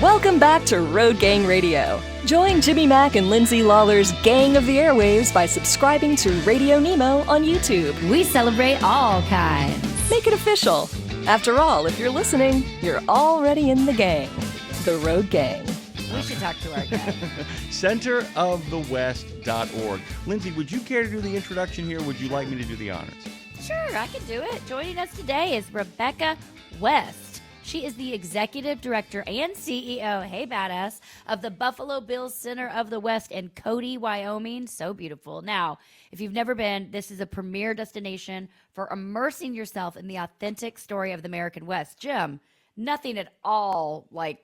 Welcome back to Road Gang Radio. Join Jimmy Mack and Lindsay Lawler's Gang of the Airwaves by subscribing to Radio Nemo on YouTube. We celebrate all kinds. Make it official. After all, if you're listening, you're already in the gang. The Road Gang. We should talk to our guest. Centerofthewest.org. Lindsay, would you care to do the introduction here, or would you like me to do the honors? Sure, I can do it. Joining us today is Rebecca West. She is the executive director and CEO, hey badass, of the Buffalo Bills Center of the West in Cody, Wyoming. So beautiful. Now, if you've never been, this is a premier destination for immersing yourself in the authentic story of the American West. Jim, nothing at all like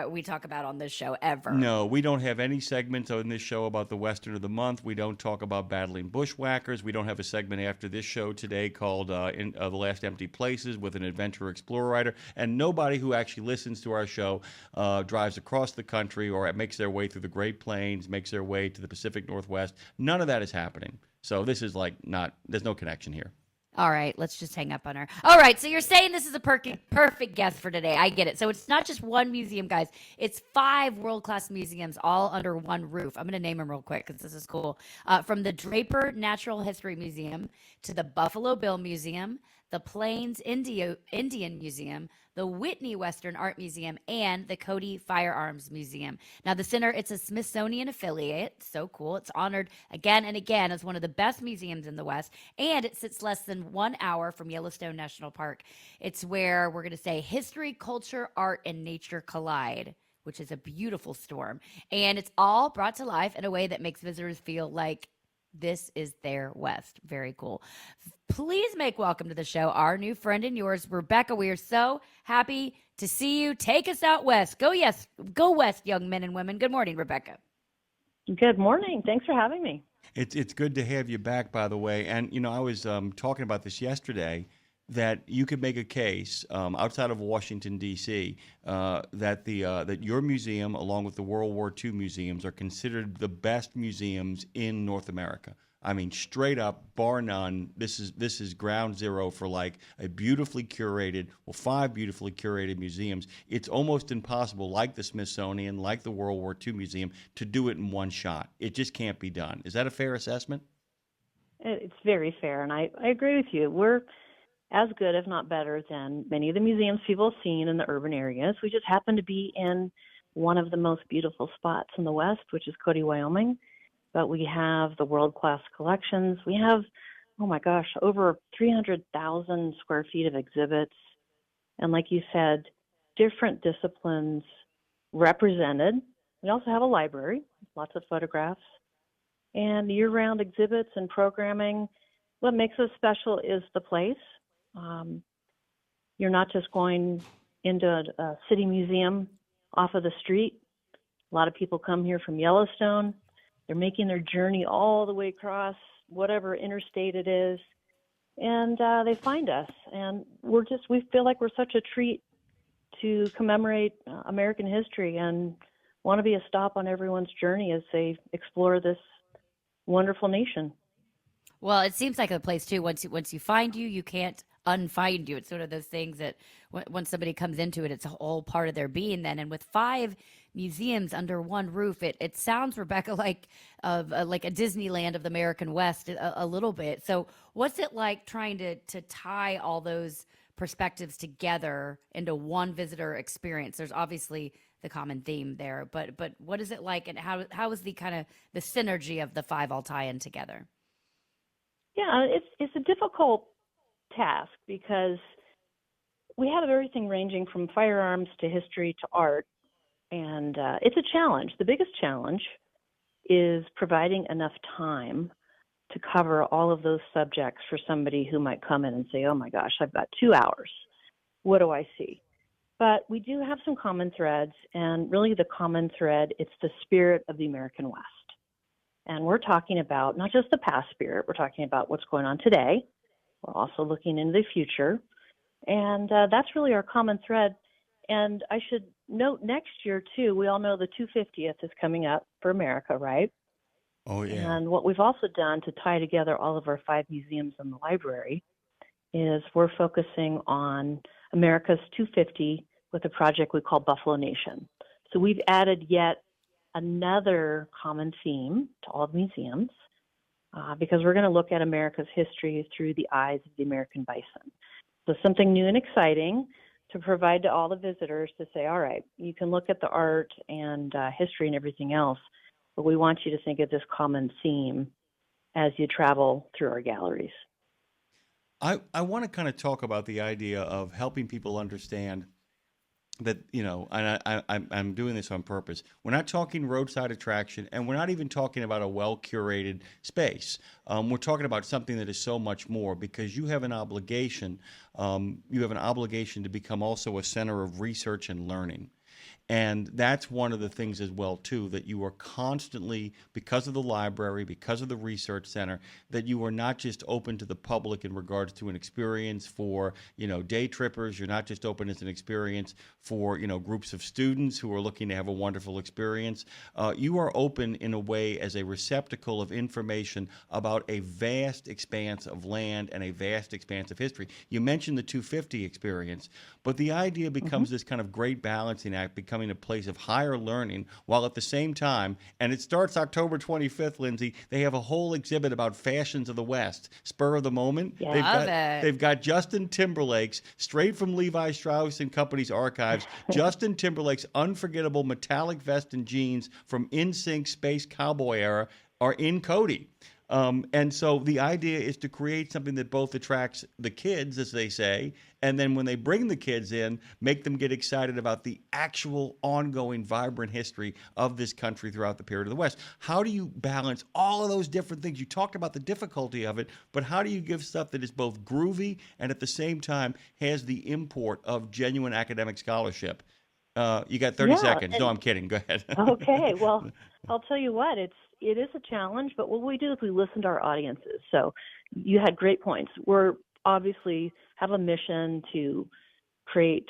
we talk about on this show ever. No, we don't have any segments on this show about the Western of the Month. We don't talk about battling bushwhackers. We don't have a segment after this show today called The Last Empty Places with an adventurer explorer writer. And nobody who actually listens to our show drives across the country or makes their way through the Great Plains, makes their way to the Pacific Northwest. None of that is happening. So this is there's no connection here. All right, let's just hang up on her. All right, so you're saying this is a perfect guest for today. I get it. So it's not just one museum, guys. It's 5 world-class museums all under one roof. I'm going to name them real quick because this is cool. From the Draper Natural History Museum to the Buffalo Bill Museum, the Plains Indian Museum, the Whitney Western Art Museum, and the Cody Firearms Museum. Now, the center, it's a Smithsonian affiliate. So cool. It's honored again and again as one of the best museums in the West, and it sits less than 1 hour from Yellowstone National Park. It's where we're going to say history, culture, art, and nature collide, which is a beautiful storm. And it's all brought to life in a way that makes visitors feel like this is their West. Very cool. Please make welcome to the show our new friend and yours, Rebecca. We are so happy to see you. Take us out west. Go west, young men and women. Good morning, Rebecca. Good morning. Thanks for having me. It's good to have you back, by the way. And, I was talking about this yesterday, that you could make a case outside of Washington, D.C., that your museum, along with the World War II museums, are considered the best museums in North America. I mean, straight up, bar none. This is ground zero for like a beautifully curated, 5 beautifully curated museums. It's almost impossible, like the Smithsonian, like the World War II Museum, to do it in one shot. It just can't be done. Is that a fair assessment? It's very fair, and I agree with you. We're as good, if not better, than many of the museums people have seen in the urban areas. We just happen to be in one of the most beautiful spots in the West, which is Cody, Wyoming. But we have the world-class collections. We have, over 300,000 square feet of exhibits. And like you said, different disciplines represented. We also have a library, lots of photographs, and year-round exhibits and programming. What makes us special is the place. You're not just going into a city museum off of the street. A lot of people come here from Yellowstone. They're making their journey all the way across whatever interstate it is, and they find us. And we feel like we're such a treat to commemorate American history and want to be a stop on everyone's journey as they explore this wonderful nation. Well, it seems like a place too. Once you find you can't unfind you. It's sort of those things that once somebody comes into it, it's a whole part of their being then. And with 5 museums under one roof, it sounds, Rebecca, like a Disneyland of the American West a little bit. So what's it like trying to tie all those perspectives together into one visitor experience? There's obviously the common theme there, but what is it like, and how is the kind of the synergy of the 5 all tie in together? Yeah, it's a difficult task because we have everything ranging from firearms to history to art, and it's a challenge. The biggest challenge is providing enough time to cover all of those subjects for somebody who might come in and say, oh my gosh, I've got 2 hours. What do I see? But we do have some common threads, and really the common thread, it's the spirit of the American West. And we're talking about not just the past spirit, we're talking about what's going on today. We're also looking into the future. And that's really our common thread. And I should note next year, too, we all know the 250th is coming up for America, right? Oh, yeah. And what we've also done to tie together all of our 5 museums in the library is we're focusing on America's 250 with a project we call Buffalo Nation. So we've added yet another common theme to all the museums because we're going to look at America's history through the eyes of the American bison. So something new and exciting to provide to all the visitors to say, all right, you can look at the art and history and everything else, but we want you to think of this common theme as you travel through our galleries. I want to kind of talk about the idea of helping people understand that, and I'm doing this on purpose. We're not talking roadside attraction, and we're not even talking about a well-curated space. We're talking about something that is so much more, because you have an obligation. You have an obligation to become also a center of research and learning. And that's one of the things as well, too, that you are constantly, because of the library, because of the research center, that you are not just open to the public in regards to an experience for, day trippers. You're not just open as an experience for, groups of students who are looking to have a wonderful experience. You are open in a way as a receptacle of information about a vast expanse of land and a vast expanse of history. You mentioned the 250 experience, but the idea becomes this kind of great balancing act, becoming a place of higher learning, while at the same time, and it starts October 25th, Lindsay, they have a whole exhibit about fashions of the West, spur of the moment. Yeah. They've got Justin Timberlake's, straight from Levi Strauss and Company's archives, Justin Timberlake's unforgettable metallic vest and jeans from NSYNC Space Cowboy era are in Cody. And so the idea is to create something that both attracts the kids, as they say, and then when they bring the kids in, make them get excited about the actual ongoing, vibrant history of this country throughout the period of the West. How do you balance all of those different things? You talked about the difficulty of it, but how do you give stuff that is both groovy and at the same time has the import of genuine academic scholarship? You got 30 seconds. No, I'm kidding. Go ahead. Okay. Well, I'll tell you what, it is a challenge, but what we do is we listen to our audiences. So you had great points. We're obviously have a mission to create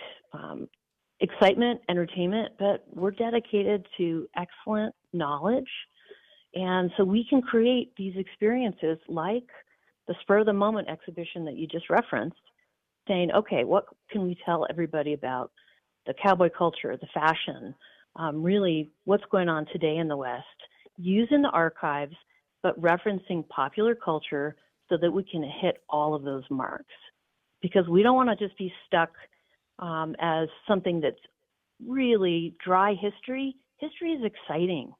excitement, entertainment, but we're dedicated to excellent knowledge. And so we can create these experiences like the Spur of the Moment exhibition that you just referenced, saying, okay, what can we tell everybody about the cowboy culture, the fashion, really what's going on today in the West, using the archives, but referencing popular culture so that we can hit all of those marks. Because we don't want to just be stuck as something that's really dry history. History is exciting.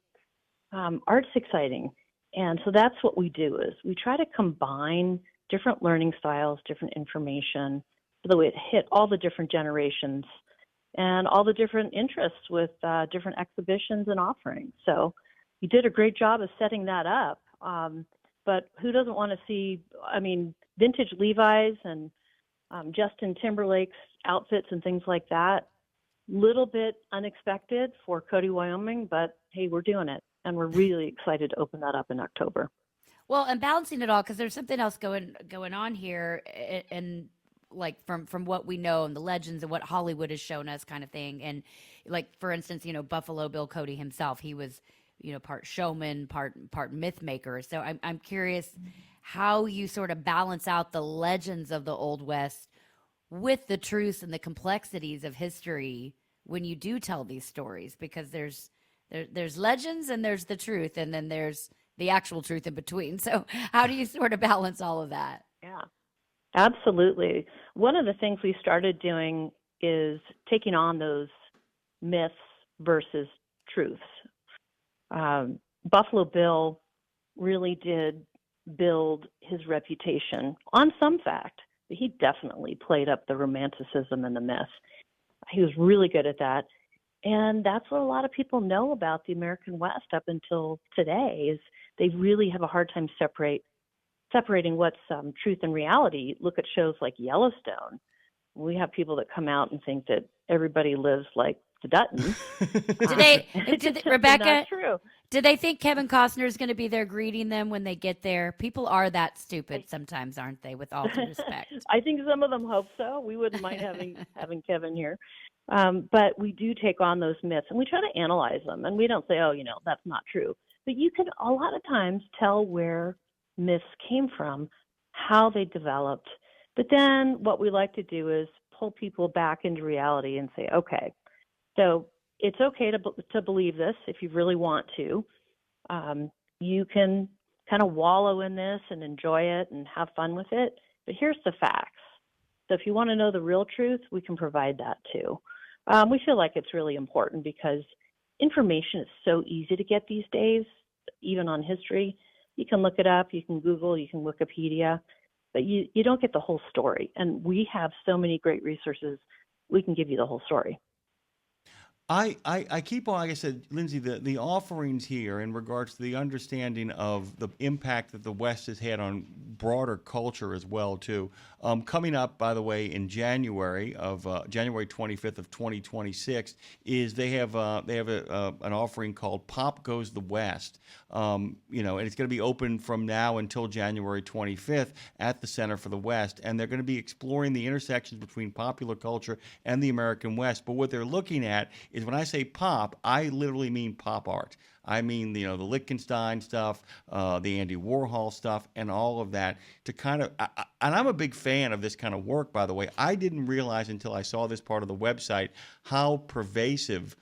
Art's exciting. And so that's what we do is we try to combine different learning styles, different information, so that we hit all the different generations and all the different interests with different exhibitions and offerings. So you did a great job of setting that up. But who doesn't want to see, vintage Levi's and Justin Timberlake's outfits and things like that? Little bit unexpected for Cody, Wyoming, but hey, we're doing it. And we're really excited to open that up in October. Well, and balancing it all, because there's something else going on here, and like from what we know and the legends and what Hollywood has shown us, kind of thing. And like, for instance, Buffalo Bill Cody himself, he was part showman, part myth maker. So I'm curious how you sort of balance out the legends of the Old West with the truths and the complexities of history when you do tell these stories, because there's legends and there's the truth, and then there's the actual truth in between. So how do you sort of balance all of that? Yeah, absolutely. One of the things we started doing is taking on those myths versus truths. Buffalo Bill really did build his reputation on some fact, but he definitely played up the romanticism and the myth. He was really good at that. And that's what a lot of people know about the American West up until today, is they really have a hard time separating what's truth and reality. Look at shows like Yellowstone. We have people that come out and think that everybody lives like the Duttons. Rebecca, not true. Do they think Kevin Costner is going to be there greeting them when they get there? People are that stupid sometimes, aren't they, with all due respect? I think some of them hope so. We wouldn't mind having Kevin here. But we do take on those myths, and we try to analyze them. And we don't say, that's not true. But you can a lot of times tell where myths came from, how they developed. But then what we like to do is pull people back into reality and say, okay, so it's okay to believe this if you really want to. You can kind of wallow in this and enjoy it and have fun with it. But here's the facts. So if you want to know the real truth, we can provide that too. We feel like it's really important because information is so easy to get these days, even on history. You can look it up, you can Google, you can Wikipedia, but you don't get the whole story. And we have so many great resources, we can give you the whole story. I keep on, like I said, Lindsay, the offerings here in regards to the understanding of the impact that the West has had on broader culture as well, too. Coming up, by the way, in January 25th of 2026, is they have an offering called Pop Goes the West. And it's going to be open from now until January 25th at the Center for the West, and they're going to be exploring the intersections between popular culture and the American West. But what they're looking at is, when I say pop, I literally mean pop art. I mean, the Lichtenstein stuff, the Andy Warhol stuff, and all of that to kind of, and I'm a big fan of this kind of work, by the way. I didn't realize until I saw this part of the website how pervasive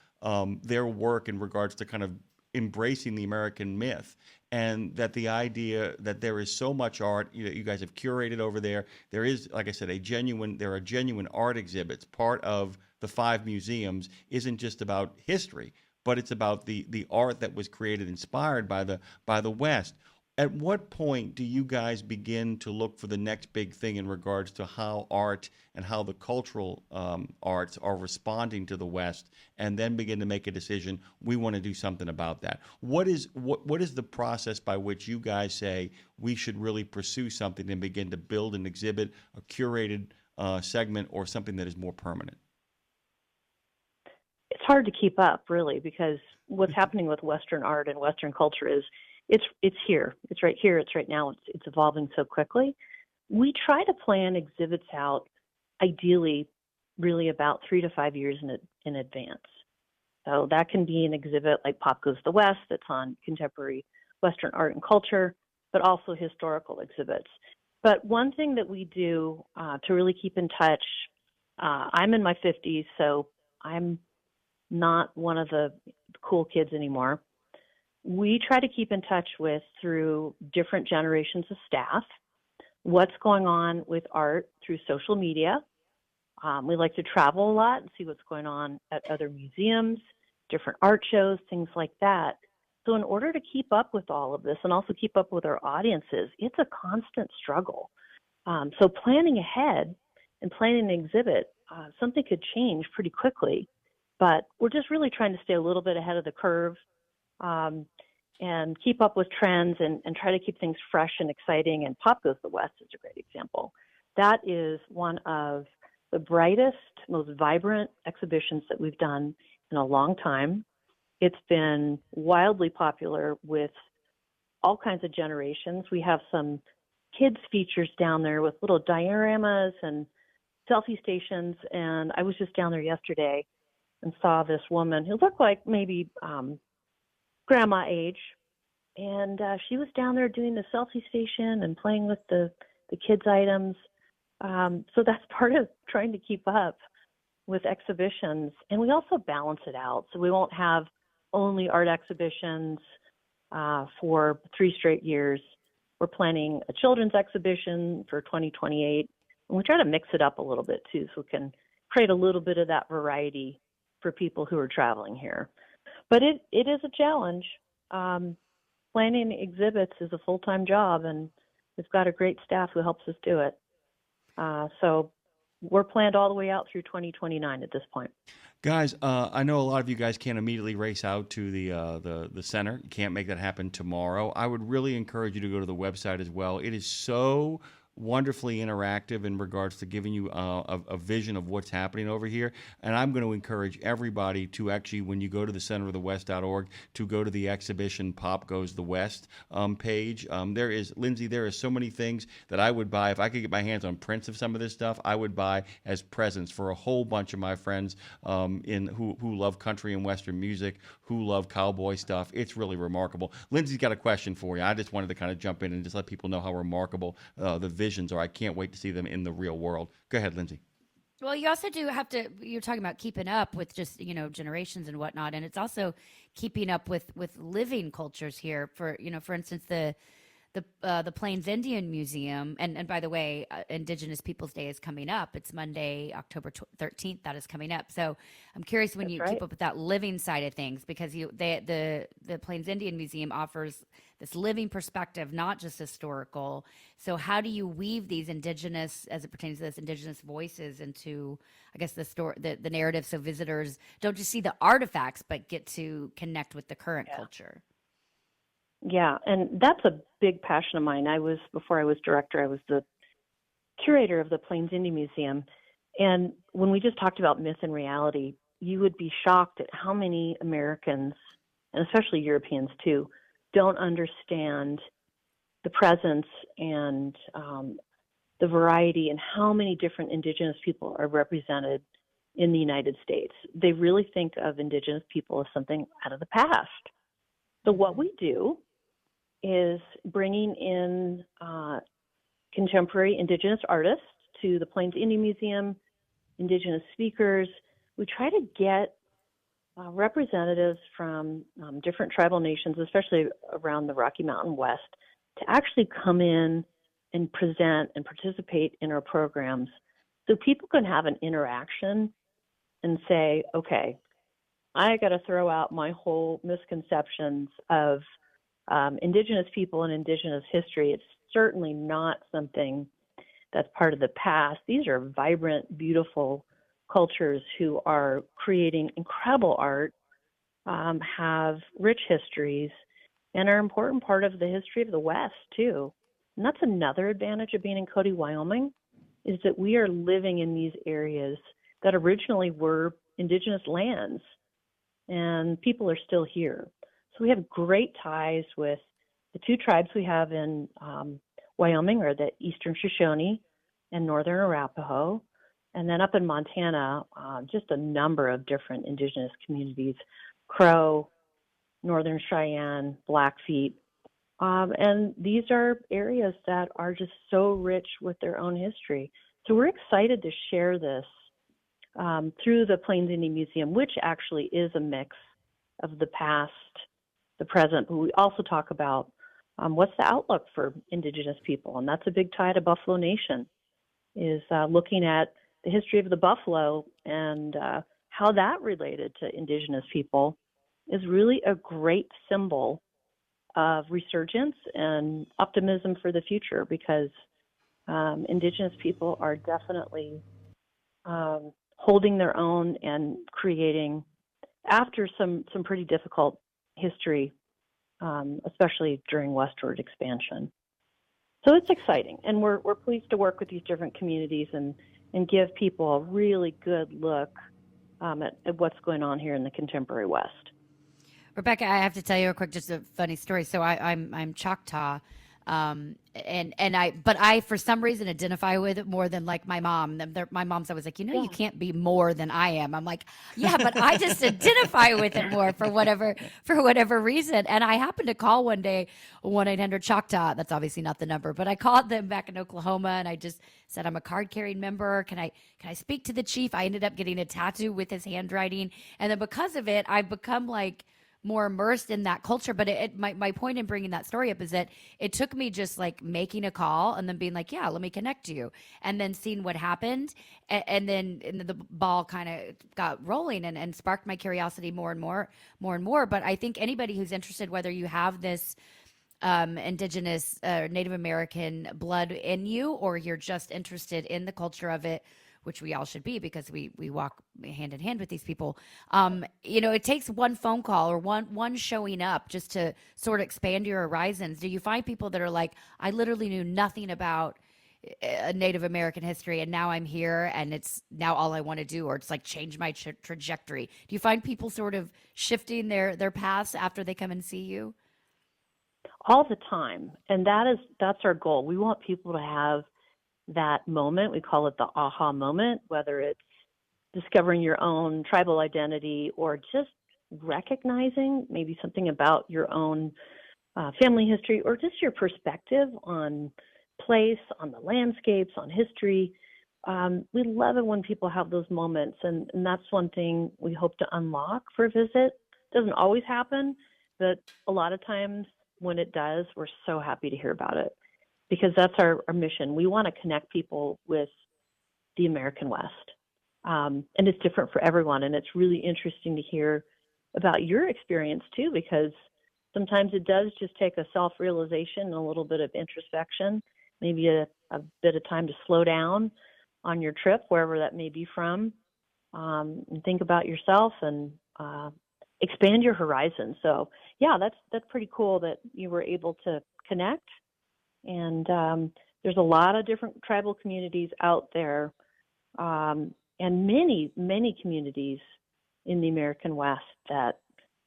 their work in regards to kind of embracing the American myth. And that the idea that there is so much art, you guys have curated over there. There is, like I said, there are genuine art exhibits. Part of the 5 museums isn't just about history, but it's about the art that was created, inspired by the West. At what point do you guys begin to look for the next big thing in regards to how art and how the cultural arts are responding to the West, and then begin to make a decision, we want to do something about that? What is the process by which you guys say we should really pursue something and begin to build an exhibit, a curated segment, or something that is more permanent? It's hard to keep up, really, because what's happening with Western art and Western culture is it's here. It's right here. It's right now. It's evolving so quickly. We try to plan exhibits out, ideally, really about 3 to 5 years in advance. So that can be an exhibit like Pop Goes the West that's on contemporary Western art and culture, but also historical exhibits. But one thing that we do to really keep in touch, I'm in my 50s, so I'm not one of the cool kids anymore. We try to keep in touch with, through different generations of staff, what's going on with art through social media. We like to travel a lot and see what's going on at other museums, different art shows, things like that. So in order to keep up with all of this and also keep up with our audiences, it's a constant struggle. So planning ahead and planning an exhibit, something could change pretty quickly, but we're just really trying to stay a little bit ahead of the curve and keep up with trends and try to keep things fresh and exciting. And Pop Goes the West is a great example. That is one of the brightest, most vibrant exhibitions that we've done in a long time. It's been wildly popular with all kinds of generations. We have some kids features down there with little dioramas and selfie stations. And I was just down there yesterday and saw this woman who looked like maybe grandma age. And she was down there doing the selfie station and playing with the kids' items. So that's part of trying to keep up with exhibitions. And we also balance it out. So we won't have only art exhibitions for 3 straight years. We're planning a children's exhibition for 2028. And we try to mix it up a little bit too, so we can create a little bit of that variety for people who are traveling here. But it is a challenge. Planning exhibits is a full-time job, and we've got a great staff who helps us do it. So we're planned all the way out through 2029 at this point. Guys, I know a lot of you guys can't immediately race out to the center. You can't make that happen tomorrow. I would really encourage you to go to the website as well. It is so wonderfully interactive in regards to giving you a vision of what's happening over here. And I'm going to encourage everybody to actually, when you go to the centerofthewest.org, to go to the exhibition Pop Goes the West page. Lindsay, there is so many things that I would buy. If I could get my hands on prints of some of this stuff, I would buy as presents for a whole bunch of my friends who love country and Western music, who love cowboy stuff. It's really remarkable. Lindsay's got a question for you. I just wanted to kind of jump in and just let people know how remarkable the visions are. I can't wait to see them in the real world. Go ahead, Lindsay. Well, you also do have to. You're talking about keeping up with just generations and whatnot, and it's also keeping up with living cultures here. For instance, the Plains Indian Museum, and by the way, Indigenous Peoples Day is coming up. It's Monday, October 13th. That is coming up. So I'm curious when That's you right. keep up with that living side of things, because the Plains Indian Museum offers this living perspective, not just historical. So how do you weave these indigenous, as it pertains to this indigenous voices, into, I guess, the narrative, so visitors don't just see the artifacts, but get to connect with the current culture? Yeah, and that's a big passion of mine. Before I was director, I was the curator of the Plains Indian Museum. And when we just talked about myth and reality, you would be shocked at how many Americans, and especially Europeans too, don't understand the presence and the variety and how many different indigenous people are represented in the United States. They really think of indigenous people as something out of the past. So what we do is bringing in contemporary indigenous artists to the Plains Indian Museum, indigenous speakers. We try to get representatives from different tribal nations, especially around the Rocky Mountain West, to actually come in and present and participate in our programs so people can have an interaction and say, okay, I got to throw out my whole misconceptions of indigenous people and indigenous history. It's certainly not something that's part of the past. These are vibrant, beautiful cultures who are creating incredible art, have rich histories, and are an important part of the history of the West, too. And that's another advantage of being in Cody, Wyoming, is that we are living in these areas that originally were indigenous lands, and people are still here. So we have great ties with the two tribes we have in Wyoming, are the Eastern Shoshone and Northern Arapaho. And then up in Montana, just a number of different indigenous communities, Crow, Northern Cheyenne, Blackfeet. And these are areas that are just so rich with their own history. So we're excited to share this through the Plains Indian Museum, which actually is a mix of the past, the present, but we also talk about what's the outlook for indigenous people. And that's a big tie to Buffalo Nation, is looking at the history of the buffalo and how that related to indigenous people is really a great symbol of resurgence and optimism for the future, because indigenous people are definitely holding their own and creating, after some pretty difficult history, especially during westward expansion. So it's exciting, and we're pleased to work with these different communities and give people a really good look at what's going on here in the contemporary West. Rebecca, I have to tell you real quick, just a funny story. So I'm Choctaw, but I for some reason identify with it more than like my mom. My mom's always like, you can't be more than I am. I'm like, yeah, but I just identify with it more for whatever reason. And I happened to call one day 1-800-CHOCTAW. That's obviously not the number, but I called them back in Oklahoma, and I just said, I'm a card carrying member. Can I speak to the chief? I ended up getting a tattoo with his handwriting, and then because of it, I've become like more immersed in that culture. But my point in bringing that story up is that it took me just like making a call and then being like, yeah, let me connect you, and then seeing what happened. And then the ball kind of got rolling and sparked my curiosity more and more. But I think anybody who's interested, whether you have this indigenous Native American blood in you, or you're just interested in the culture of it, which we all should be, because we walk hand in hand with these people. It takes one phone call or one showing up just to sort of expand your horizons. Do you find people that are like, I literally knew nothing about Native American history, and now I'm here, and it's now all I want to do, or it's like change my trajectory? Do you find people sort of shifting their paths after they come and see you? All the time, and that's our goal. We want people to have that moment. We call it the aha moment, whether it's discovering your own tribal identity or just recognizing maybe something about your own family history, or just your perspective on place, on the landscapes, on history. We love it when people have those moments, and that's one thing we hope to unlock for a visit. It doesn't always happen, but a lot of times when it does, we're so happy to hear about it because that's our mission. We want to connect people with the American West. And it's different for everyone, and it's really interesting to hear about your experience too, because sometimes it does just take a self-realization and a little bit of introspection, maybe a bit of time to slow down on your trip, wherever that may be from, and think about yourself and expand your horizon. So, yeah, that's pretty cool that you were able to connect. And there's a lot of different tribal communities out there, and many, many communities in the American West that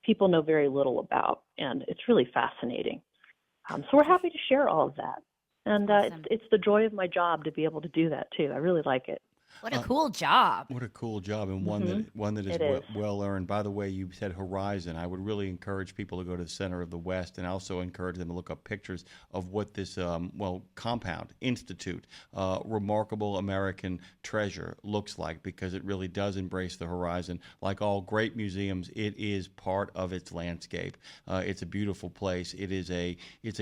people know very little about, and it's really fascinating. So we're happy to share all of that. And Awesome. it's the joy of my job to be able to do that too. I really like it. What a cool job. What a cool job, and one that is It is. well earned. By the way, you said Horizon. I would really encourage people to go to the Center of the West, and also encourage them to look up pictures of what this compound institute, remarkable American treasure, looks like, because it really does embrace the horizon. Like all great museums, it is part of its landscape. It's a beautiful place. It's a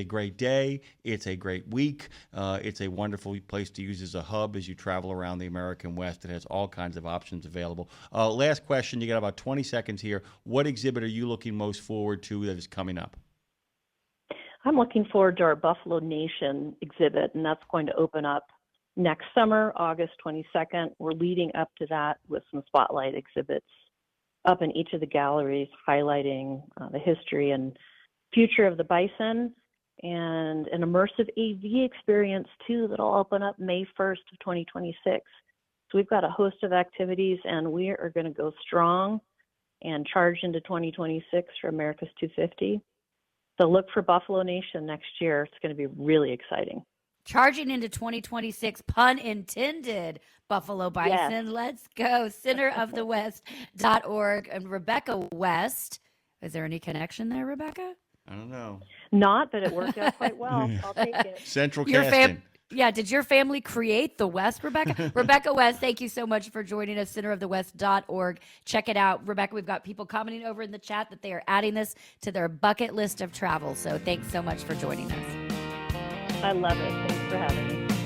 great day. It's a great week. It's a wonderful place to use as a hub as you travel around the American West. It has all kinds of options available. Last question, you got about 20 seconds here. What exhibit are you looking most forward to that is coming up? I'm looking forward to our Buffalo Nation exhibit, and that's going to open up next summer, August 22nd. We're leading up to that with some spotlight exhibits up in each of the galleries, highlighting the history and future of the bison, and an immersive AV experience too that'll open up May 1st of 2026. So we've got a host of activities, and we are going to go strong and charge into 2026 for America's 250. So look for Buffalo Nation next year. It's going to be really exciting. Charging into 2026, pun intended, Buffalo Bison. Yes. Let's go. Centerofthewest.org. And Rebecca West. Is there any connection there, Rebecca? I don't know. Not, but it worked out quite well. I'll take it. Central Your Casting. did your family create the West, Rebecca? Rebecca West, thank you so much for joining us, centerofthewest.org. Check it out. Rebecca, we've got people commenting over in the chat that they are adding this to their bucket list of travel. So thanks so much for joining us. I love it. Thanks for having me.